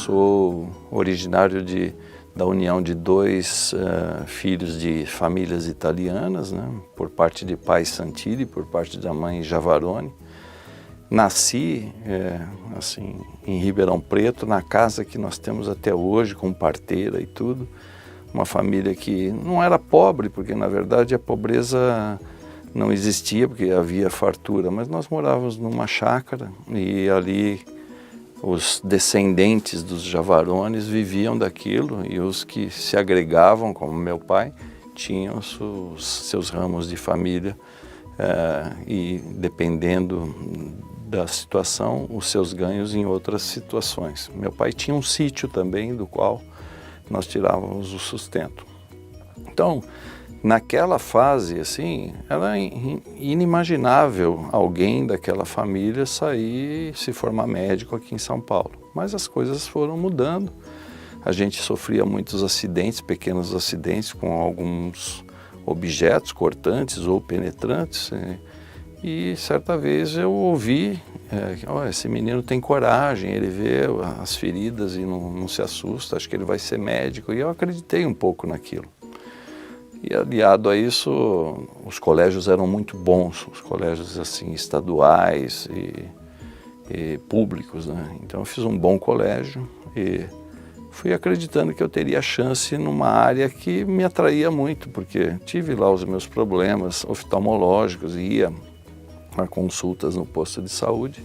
sou originário da união de dois filhos de famílias italianas, né? Por parte de pai Santilli, por parte da mãe Javaroni. Nasci assim, em Ribeirão Preto, na casa que nós temos até hoje, com parteira e tudo. Uma família que não era pobre, porque na verdade a pobreza não existia, porque havia fartura, mas nós morávamos numa chácara e ali os descendentes dos Javarones viviam daquilo e os que se agregavam, como meu pai, tinham seus ramos de família e dependendo da situação, os seus ganhos em outras situações. Meu pai tinha um sítio também, do qual nós tirávamos o sustento. Então, naquela fase, assim, era inimaginável alguém daquela família sair e se formar médico aqui em São Paulo. Mas as coisas foram mudando. A gente sofria muitos acidentes, pequenos acidentes com alguns objetos cortantes ou penetrantes. E certa vez eu ouvi, esse menino tem coragem, ele vê as feridas e não se assusta, acho que ele vai ser médico. E eu acreditei um pouco naquilo. E aliado a isso, os colégios eram muito bons, os colégios assim estaduais e públicos, né? Então eu fiz um bom colégio e fui acreditando que eu teria chance numa área que me atraía muito, porque tive lá os meus problemas oftalmológicos, ia a consultas no posto de saúde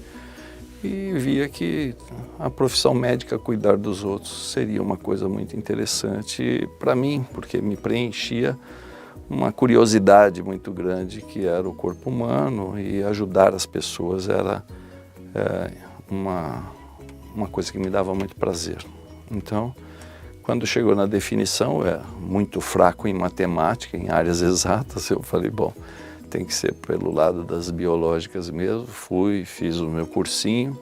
e via que a profissão médica, cuidar dos outros, seria uma coisa muito interessante para mim, porque me preenchia uma curiosidade muito grande que era o corpo humano, e ajudar as pessoas era uma coisa que me dava muito prazer. Então, quando chegou na definição, muito fraco em matemática, em áreas exatas, eu falei, bom, tem que ser pelo lado das biológicas mesmo. Fiz o meu cursinho,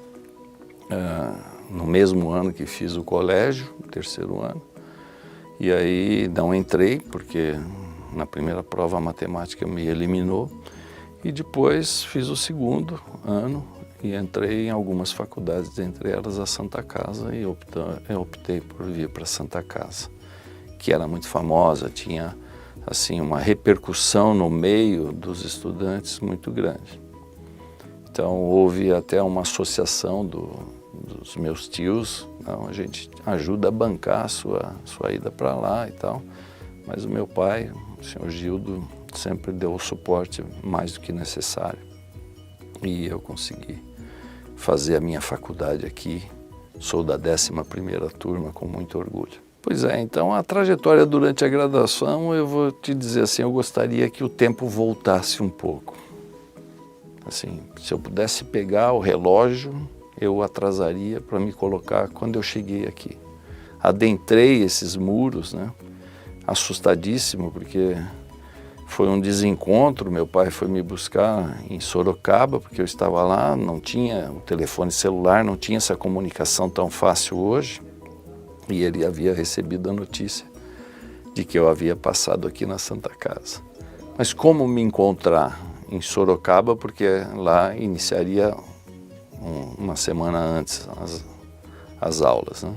no mesmo ano que fiz o colégio, no terceiro ano. E aí não entrei, porque na primeira prova a matemática me eliminou. E depois fiz o segundo ano e entrei em algumas faculdades, entre elas a Santa Casa, e optei por vir para a Santa Casa, que era muito famosa, tinha assim, uma repercussão no meio dos estudantes muito grande. Então houve até uma associação dos meus tios, então, a gente ajuda a bancar a sua ida para lá e tal, mas o meu pai, o senhor Gildo, sempre deu o suporte mais do que necessário e eu consegui fazer a minha faculdade aqui. Sou da 11ª turma com muito orgulho. Pois é, então a trajetória durante a graduação, eu vou te dizer assim, eu gostaria que o tempo voltasse um pouco. Assim, se eu pudesse pegar o relógio, eu atrasaria para me colocar quando eu cheguei aqui. Adentrei esses muros, né, assustadíssimo, porque foi um desencontro. Meu pai foi me buscar em Sorocaba, porque eu estava lá, não tinha o telefone celular, não tinha essa comunicação tão fácil hoje. E ele havia recebido a notícia de que eu havia passado aqui na Santa Casa. Mas como me encontrar em Sorocaba, porque lá iniciaria uma semana antes as aulas, né?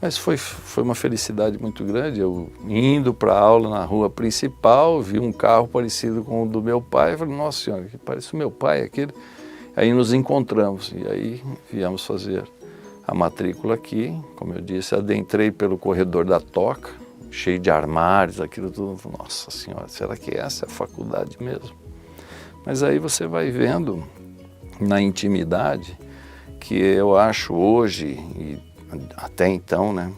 Mas foi uma felicidade muito grande. Eu indo para a aula na rua principal, vi um carro parecido com o do meu pai, falei, nossa senhora, que parece o meu pai aquele. Aí nos encontramos e aí viemos fazer a matrícula aqui. Como eu disse, adentrei pelo corredor da Toca, cheio de armários, aquilo tudo. Nossa senhora, será que essa é a faculdade mesmo? Mas aí você vai vendo na intimidade que eu acho hoje, e até então, né,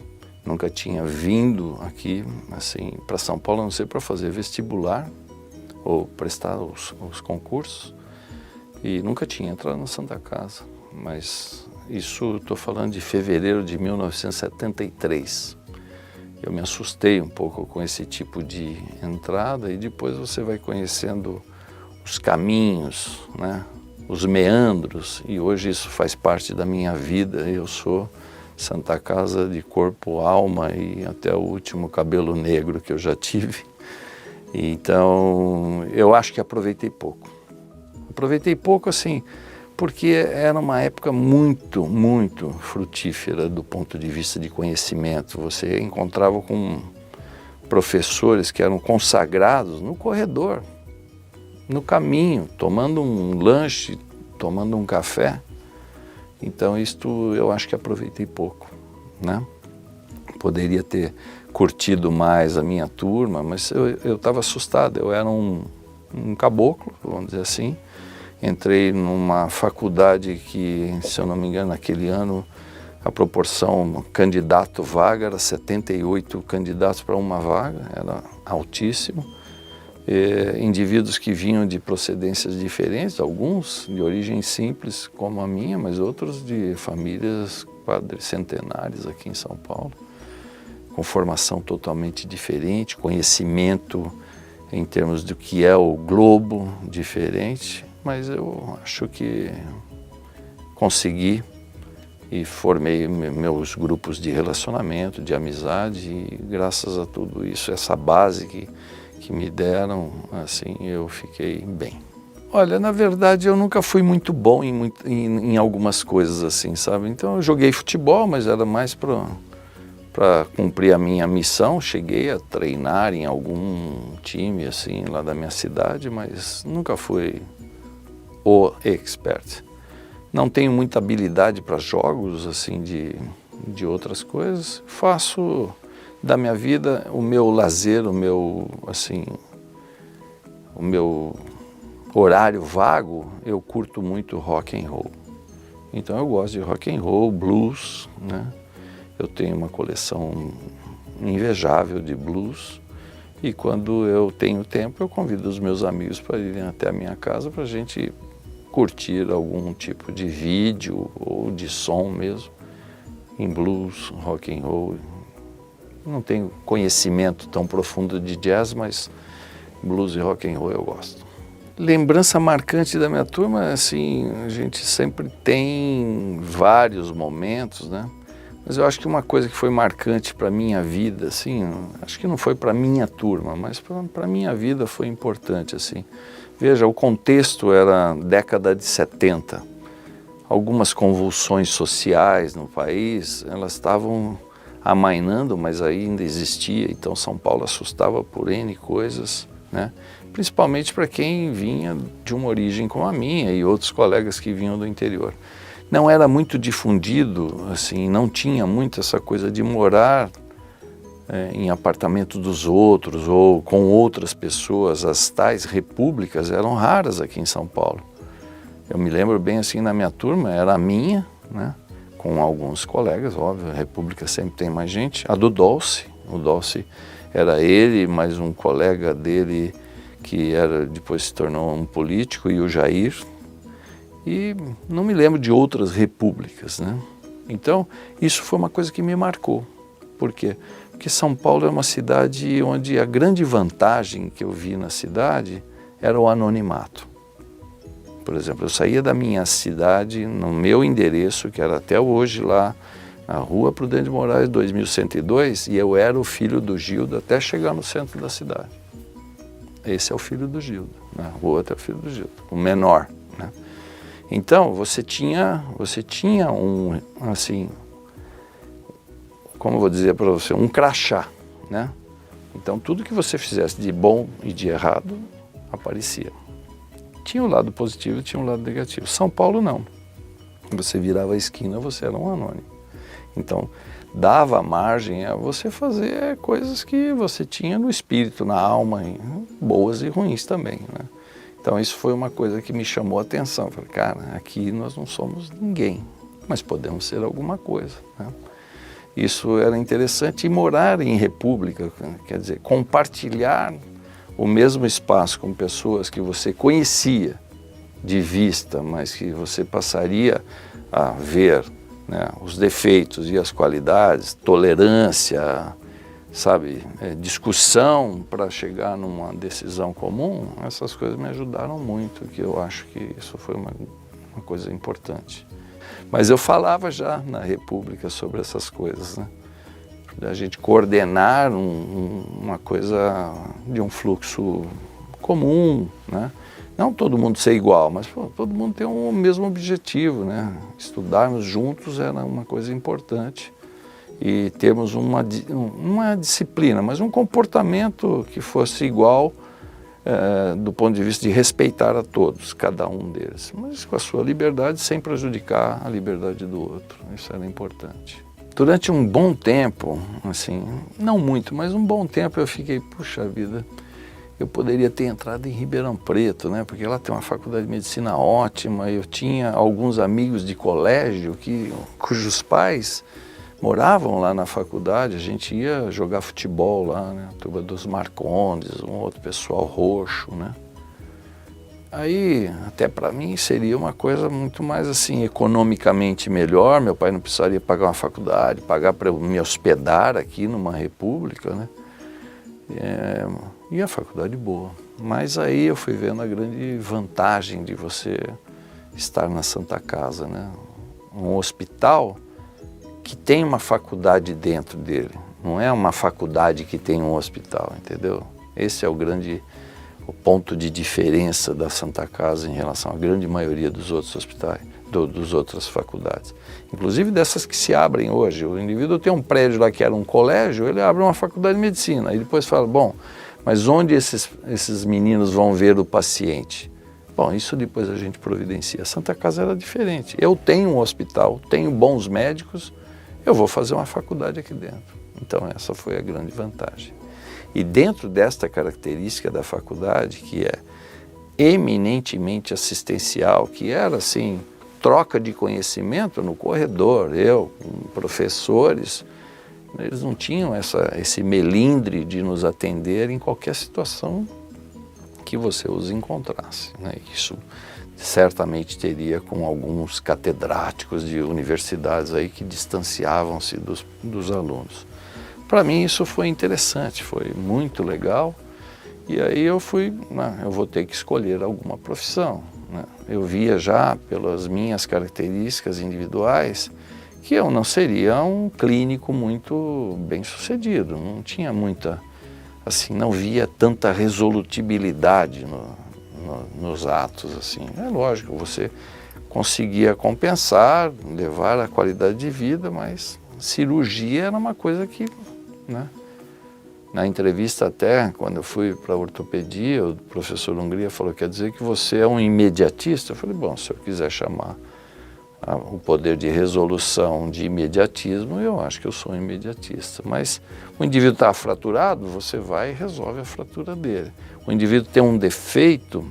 nunca tinha vindo aqui assim para São Paulo, a não ser para fazer vestibular ou prestar os concursos, e nunca tinha entrado na Santa Casa. Mas isso, estou falando de fevereiro de 1973. Eu me assustei um pouco com esse tipo de entrada, e depois você vai conhecendo os caminhos, né, os meandros, e hoje isso faz parte da minha vida. Eu sou Santa Casa de corpo, alma e até o último cabelo negro que eu já tive. Então, eu acho que aproveitei pouco. Aproveitei pouco, assim, porque era uma época muito, muito frutífera do ponto de vista de conhecimento. Você encontrava com professores que eram consagrados no corredor, no caminho, tomando um lanche, tomando um café. Então isto eu acho que aproveitei pouco, né? Poderia ter curtido mais a minha turma, mas eu estava assustado, eu era um caboclo, vamos dizer assim. Entrei numa faculdade que, se eu não me engano, naquele ano, a proporção candidato-vaga era 78 candidatos para uma vaga, era altíssimo. Indivíduos que vinham de procedências diferentes, alguns de origem simples como a minha, mas outros de famílias quadricentenárias aqui em São Paulo, com formação totalmente diferente, conhecimento em termos do que é o globo diferente, mas eu acho que consegui e formei meus grupos de relacionamento, de amizade, e graças a tudo isso, essa base que me deram, assim, eu fiquei bem. Olha, na verdade eu nunca fui muito bom em algumas coisas assim, sabe? Então eu joguei futebol, mas era mais para cumprir a minha missão. Cheguei a treinar em algum time assim lá da minha cidade, mas nunca fui o expert. Não tenho muita habilidade para jogos assim de outras coisas. Faço da minha vida o meu lazer, o meu horário vago. Eu curto muito rock and roll. Então eu gosto de rock and roll, blues, né? Eu tenho uma coleção invejável de blues. E quando eu tenho tempo, eu convido os meus amigos para irem até a minha casa para a gente curtir algum tipo de vídeo ou de som mesmo, em blues, rock and roll. Não tenho conhecimento tão profundo de jazz, mas blues e rock and roll eu gosto. Lembrança marcante da minha turma, assim, a gente sempre tem vários momentos, né? Mas eu acho que uma coisa que foi marcante para a minha vida, assim, acho que não foi para a minha turma, mas para a minha vida foi importante, assim. Veja, o contexto era década de 70. Algumas convulsões sociais no país, elas estavam amainando, mas ainda existia. Então São Paulo assustava por N coisas, né? Principalmente para quem vinha de uma origem como a minha e outros colegas que vinham do interior. Não era muito difundido, assim, não tinha muito essa coisa de morar em apartamento dos outros ou com outras pessoas. As tais repúblicas eram raras aqui em São Paulo. Eu me lembro bem assim, na minha turma, era a minha, né, com alguns colegas, óbvio, a república sempre tem mais gente, a do Dolce. O Dolce era ele, mais um colega dele que depois se tornou um político, e o Jair. E não me lembro de outras repúblicas, né? Então, isso foi uma coisa que me marcou. Por quê? Porque São Paulo é uma cidade onde a grande vantagem que eu vi na cidade era o anonimato. Por exemplo, eu saía da minha cidade, no meu endereço, que era até hoje lá, na Rua Prudente de Moraes, 2102, e eu era o filho do Gildo até chegar no centro da cidade. Esse é o filho do Gildo, né? O outro é o filho do Gildo, o menor, né? Então, você tinha assim, como eu vou dizer para você, um crachá, né? Então, tudo que você fizesse de bom e de errado aparecia. Tinha um lado positivo e tinha um lado negativo. São Paulo, não. Você virava a esquina, você era um anônimo. Então, dava margem a você fazer coisas que você tinha no espírito, na alma, boas e ruins também, né? Então isso foi uma coisa que me chamou a atenção. Falei, cara, aqui nós não somos ninguém, mas podemos ser alguma coisa, né? Isso era interessante. E morar em república, quer dizer, compartilhar o mesmo espaço com pessoas que você conhecia de vista, mas que você passaria a ver, né, os defeitos e as qualidades, tolerância, sabe, discussão para chegar numa decisão comum. Essas coisas me ajudaram muito, que eu acho que isso foi uma coisa importante. Mas eu falava já na República sobre essas coisas, né? A gente coordenar uma coisa de um fluxo comum, né? não todo mundo ser igual, mas pô, todo mundo tem o mesmo objetivo, né? Estudarmos juntos era uma coisa importante e termos uma disciplina, mas um comportamento que fosse igual do ponto de vista de respeitar a todos, cada um deles, mas com a sua liberdade sem prejudicar a liberdade do outro. Isso era importante. Durante um bom tempo, assim, não muito, mas um bom tempo eu fiquei, puxa vida, eu poderia ter entrado em Ribeirão Preto, né? Porque lá tem uma faculdade de medicina ótima, eu tinha alguns amigos de colégio cujos pais moravam lá na faculdade, a gente ia jogar futebol lá, né? A turma dos Marcondes, um outro pessoal roxo, né? Aí, até para mim, seria uma coisa muito mais assim, economicamente melhor, meu pai não precisaria pagar uma faculdade, pagar para eu me hospedar aqui numa república, né? E a faculdade boa. Mas aí eu fui vendo a grande vantagem de você estar na Santa Casa, né? Um hospital que tem uma faculdade dentro dele, não é uma faculdade que tem um hospital, entendeu? Esse é o ponto de diferença da Santa Casa em relação à grande maioria dos outros hospitais, das outras faculdades. Inclusive dessas que se abrem hoje. O indivíduo tem um prédio lá que era um colégio, ele abre uma faculdade de medicina e depois fala, bom, mas onde esses meninos vão ver o paciente? Bom, isso depois a gente providencia. A Santa Casa era diferente. Eu tenho um hospital, tenho bons médicos, eu vou fazer uma faculdade aqui dentro. Então essa foi a grande vantagem. E dentro desta característica da faculdade, que é eminentemente assistencial, que era assim, troca de conhecimento no corredor, professores, eles não tinham esse melindre de nos atender em qualquer situação que você os encontrasse, né? Isso certamente teria com alguns catedráticos de universidades aí que distanciavam-se dos alunos. Para mim isso foi interessante, foi muito legal, e aí eu vou ter que escolher alguma profissão, né? Eu via já pelas minhas características individuais que eu não seria um clínico muito bem sucedido, não tinha muita, assim, não via tanta resolutibilidade nos atos, assim. É lógico, você conseguia compensar, levar a qualidade de vida, mas cirurgia era uma coisa que, né? Na entrevista até, quando eu fui para a ortopedia, o professor Hungria falou, quer dizer que você é um imediatista? Eu falei, bom, se eu quiser chamar o poder de resolução de imediatismo, eu acho que eu sou um imediatista. Mas o indivíduo está fraturado, você vai e resolve a fratura dele. O indivíduo tem um defeito,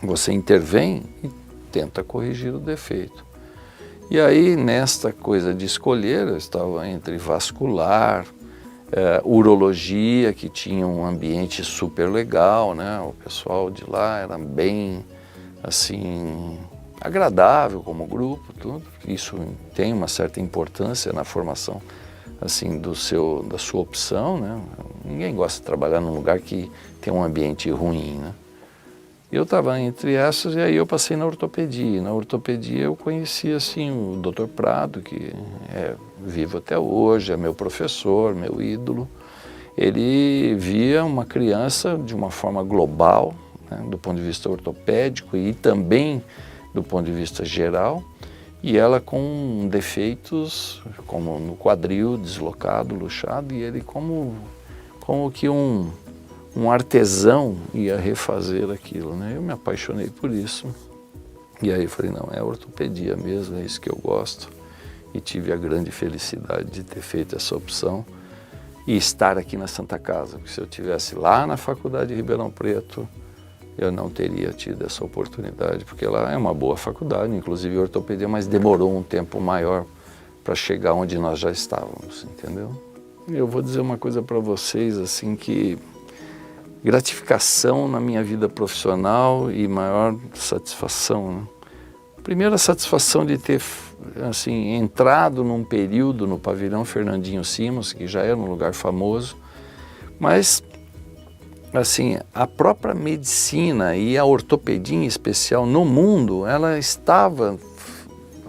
você intervém e tenta corrigir o defeito. E aí, nesta coisa de escolher, eu estava entre vascular, urologia, que tinha um ambiente super legal, né? O pessoal de lá era bem, assim, agradável como grupo, tudo. Isso tem uma certa importância na formação, assim, da sua opção, né? Ninguém gosta de trabalhar num lugar que tem um ambiente ruim, né? Eu estava entre essas e aí eu passei na ortopedia. Na ortopedia eu conheci, assim, o Dr. Prado, que é vivo até hoje, é meu professor, meu ídolo. Ele via uma criança de uma forma global, né, do ponto de vista ortopédico e também do ponto de vista geral, e ela com defeitos, como no quadril, deslocado, luxado, e ele como que um artesão ia refazer aquilo, né? Eu me apaixonei por isso, e aí eu falei, não, é ortopedia mesmo, é isso que eu gosto, e tive a grande felicidade de ter feito essa opção e estar aqui na Santa Casa, porque se eu estivesse lá na faculdade de Ribeirão Preto, eu não teria tido essa oportunidade, porque lá é uma boa faculdade, inclusive ortopedia, mas demorou um tempo maior para chegar onde nós já estávamos, entendeu? E eu vou dizer uma coisa para vocês, assim, que gratificação na minha vida profissional e maior satisfação, né? Primeiro, a satisfação de ter, assim, entrado num período no pavilhão Fernandinho Simons, que já era um lugar famoso, mas, assim, a própria medicina e a ortopedia em especial no mundo, ela estava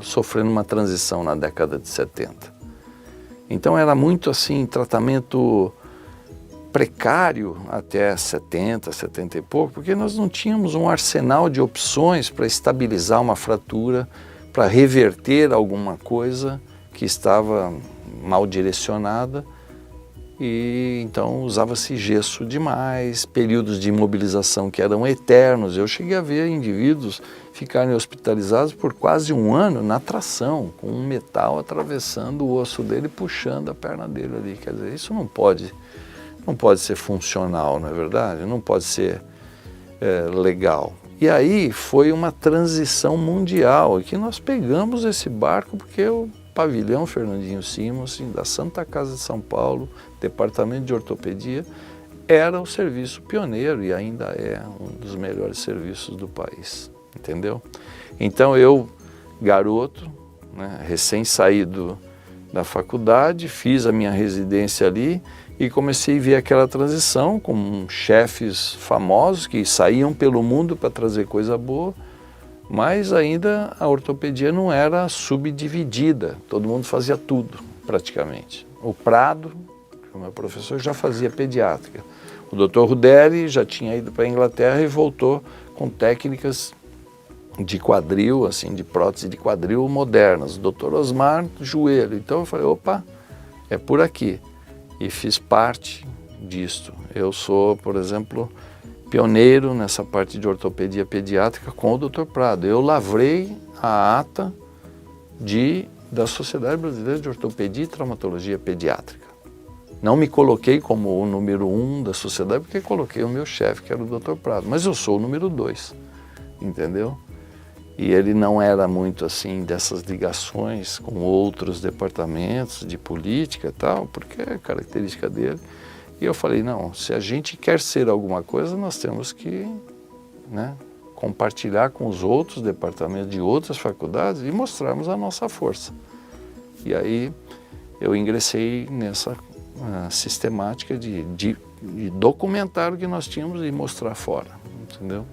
sofrendo uma transição na década de 70. Então era muito, assim, tratamento precário até 70, 70 e pouco, porque nós não tínhamos um arsenal de opções para estabilizar uma fratura, para reverter alguma coisa que estava mal direcionada, e então usava-se gesso demais, períodos de imobilização que eram eternos. Eu cheguei a ver indivíduos ficarem hospitalizados por quase um ano na tração, com um metal atravessando o osso dele e puxando a perna dele ali. Quer dizer, isso não pode ser funcional, não é verdade? Não pode ser legal. E aí foi uma transição mundial, e que nós pegamos esse barco porque o pavilhão Fernandinho Simons, da Santa Casa de São Paulo, Departamento de Ortopedia, era o serviço pioneiro e ainda é um dos melhores serviços do país, entendeu? Então eu, garoto, né, recém-saído da faculdade, fiz a minha residência ali e comecei a ver aquela transição com chefes famosos que saíam pelo mundo para trazer coisa boa, mas ainda a ortopedia não era subdividida, todo mundo fazia tudo praticamente. O Prado, o meu professor, já fazia pediátrica. O Dr. Ruderi já tinha ido para a Inglaterra e voltou com técnicas de quadril, assim, de prótese de quadril modernas. O Dr. Osmar, joelho. Então eu falei, opa, é por aqui. E fiz parte disto. Eu sou, por exemplo, pioneiro nessa parte de ortopedia pediátrica com o Dr. Prado. Eu lavrei a ata da Sociedade Brasileira de Ortopedia e Traumatologia Pediátrica. Não me coloquei como o número 1 da sociedade, porque coloquei o meu chefe, que era o Dr. Prado. Mas eu sou o número 2, entendeu? E ele não era muito assim dessas ligações com outros departamentos de política e tal, porque é característica dele. E eu falei, não, se a gente quer ser alguma coisa, nós temos que, né, compartilhar com os outros departamentos de outras faculdades e mostrarmos a nossa força. E aí eu ingressei nessa sistemática de documentar o que nós tínhamos e mostrar fora, entendeu?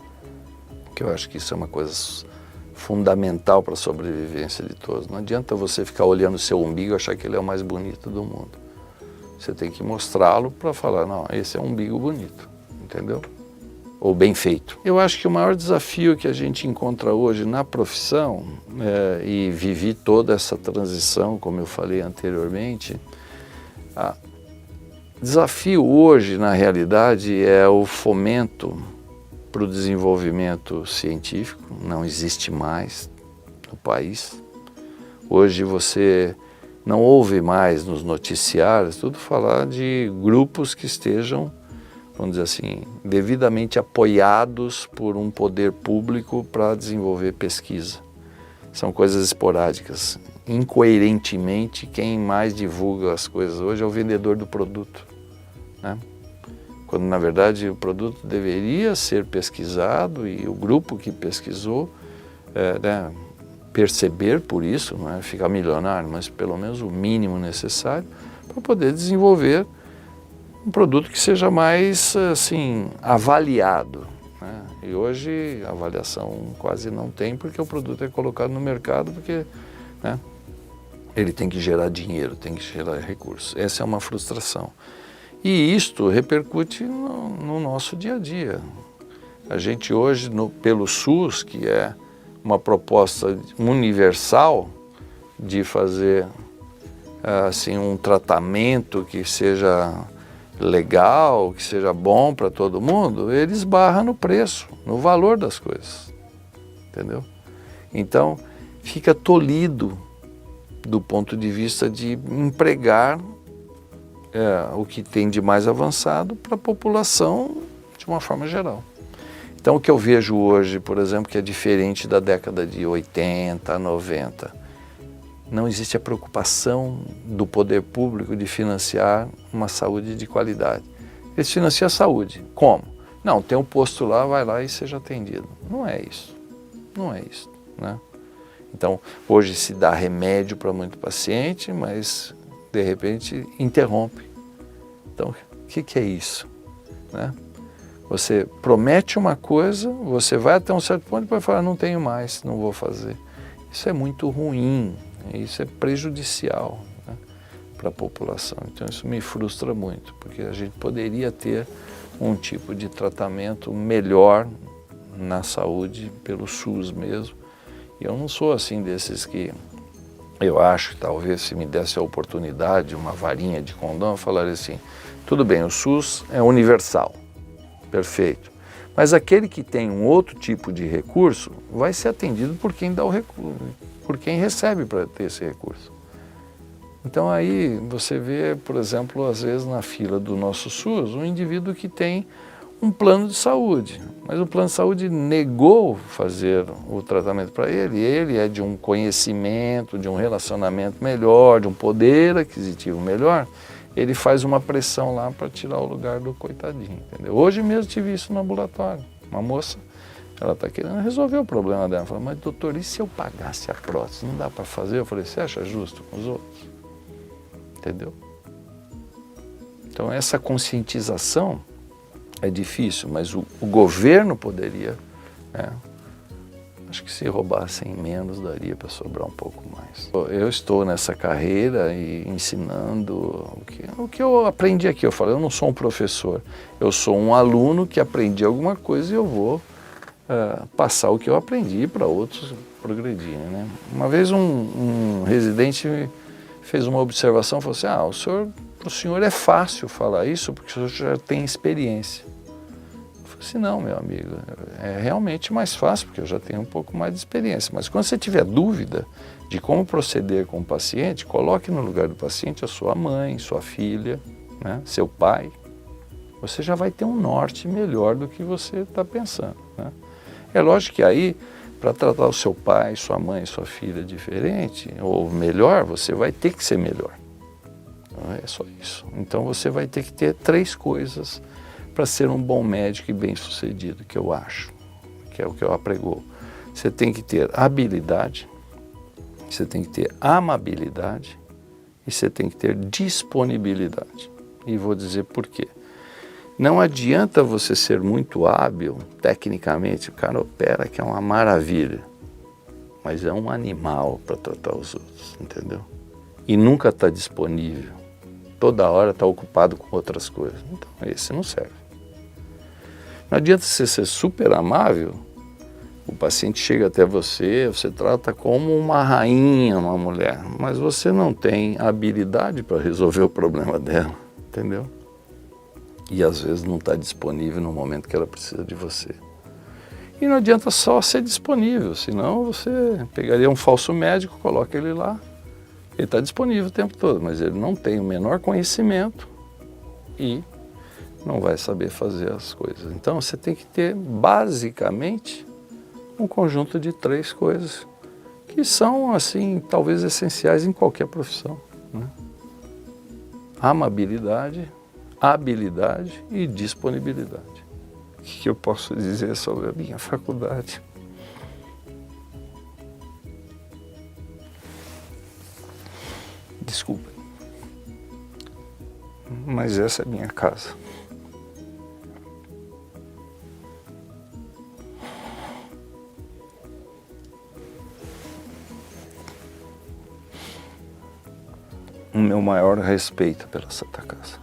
Que eu acho que isso é uma coisa fundamental para a sobrevivência de todos. Não adianta você ficar olhando o seu umbigo e achar que ele é o mais bonito do mundo. Você tem que mostrá-lo para falar, não, esse é um umbigo bonito, entendeu? Ou bem feito. Eu acho que o maior desafio que a gente encontra hoje na profissão, e vivi toda essa transição, como eu falei anteriormente, desafio hoje, na realidade, é o fomento para o desenvolvimento científico. Não existe mais no país. Hoje você não ouve mais nos noticiários tudo falar de grupos que estejam, vamos dizer assim, devidamente apoiados por um poder público para desenvolver pesquisa. São coisas esporádicas. Incoerentemente, quem mais divulga as coisas hoje é o vendedor do produto, né? Quando, na verdade, o produto deveria ser pesquisado e o grupo que pesquisou, né, perceber por isso, não é ficar milionário, mas pelo menos o mínimo necessário para poder desenvolver um produto que seja mais, assim, avaliado, né? E hoje a avaliação quase não tem, porque o produto é colocado no mercado, porque, né, ele tem que gerar dinheiro, tem que gerar recursos. Essa é uma frustração. E isto repercute no nosso dia a dia. A gente hoje, pelo SUS, que é uma proposta universal de fazer assim, um tratamento que seja legal, que seja bom para todo mundo, ele esbarra no preço, no valor das coisas, entendeu? Então, fica tolhido do ponto de vista de empregar o que tem de mais avançado para a população de uma forma geral. Então o que eu vejo hoje, por exemplo, que é diferente da década de 80, 90, não existe a preocupação do poder público de financiar uma saúde de qualidade. Eles financiam a saúde. Como? Não, tem um posto lá, vai lá e seja atendido. Não é isso. Não é isso, né? Então, hoje se dá remédio para muito paciente, mas de repente interrompe. Então, o que é isso, né? Você promete uma coisa, você vai até um certo ponto e depois fala, não tenho mais, não vou fazer. Isso é muito ruim, isso é prejudicial, né? para a população. Então isso me frustra muito, porque a gente poderia ter um tipo de tratamento melhor na saúde pelo SUS mesmo. E eu não sou assim desses que eu acho que talvez se me desse a oportunidade, uma varinha de condão, eu falaria assim, tudo bem, o SUS é universal, perfeito. Mas aquele que tem um outro tipo de recurso vai ser atendido por quem dá o recurso, por quem recebe para ter esse recurso. Então aí você vê, por exemplo, às vezes na fila do nosso SUS, um indivíduo que tem um plano de saúde, mas o plano de saúde negou fazer o tratamento para ele, e ele é de um conhecimento, de um relacionamento melhor, de um poder aquisitivo melhor, ele faz uma pressão lá para tirar o lugar do coitadinho, entendeu? Hoje mesmo tive isso no ambulatório, uma moça, ela está querendo resolver o problema dela, ela falou, mas doutor, e se eu pagasse a prótese, não dá para fazer? Eu falei, você acha justo com os outros? Entendeu? Então essa conscientização é difícil, mas o governo poderia, né? Acho que se roubassem menos, daria para sobrar um pouco mais. Eu estou nessa carreira e ensinando o que eu aprendi aqui. Eu falo, eu não sou um professor, eu sou um aluno que aprendi alguma coisa e eu vou passar o que eu aprendi para outros progredirem, né? Uma vez um residente fez uma observação, falou assim, para o senhor é fácil falar isso porque o senhor já tem experiência. Eu falei assim, não, meu amigo, é realmente mais fácil porque eu já tenho um pouco mais de experiência. Mas quando você tiver dúvida de como proceder com o paciente, coloque no lugar do paciente a sua mãe, sua filha, né, seu pai. Você já vai ter um norte melhor do que você está pensando, né? É lógico que aí, para tratar o seu pai, sua mãe, sua filha diferente, ou melhor, você vai ter que ser melhor. Não é só isso. Então você vai ter que ter 3 coisas para ser um bom médico e bem-sucedido, que eu acho, que é o que eu apregou. Você tem que ter habilidade, você tem que ter amabilidade e você tem que ter disponibilidade. E vou dizer por quê. Não adianta você ser muito hábil, tecnicamente, o cara opera que é uma maravilha, mas é um animal para tratar os outros, entendeu? E nunca está disponível, toda hora está ocupado com outras coisas, então esse não serve. Não adianta você ser super amável, o paciente chega até você, você trata como uma rainha, uma mulher, mas você não tem habilidade para resolver o problema dela, entendeu? E às vezes não está disponível no momento que ela precisa de você. E não adianta só ser disponível, senão você pegaria um falso médico, coloca ele lá, ele está disponível o tempo todo, mas ele não tem o menor conhecimento e não vai saber fazer as coisas. Então você tem que ter basicamente um conjunto de 3 coisas que são assim, talvez essenciais em qualquer profissão, né? Amabilidade, habilidade e disponibilidade. O que eu posso dizer sobre a minha faculdade? Desculpa, mas essa é a minha casa. O meu maior respeito pela Santa Casa.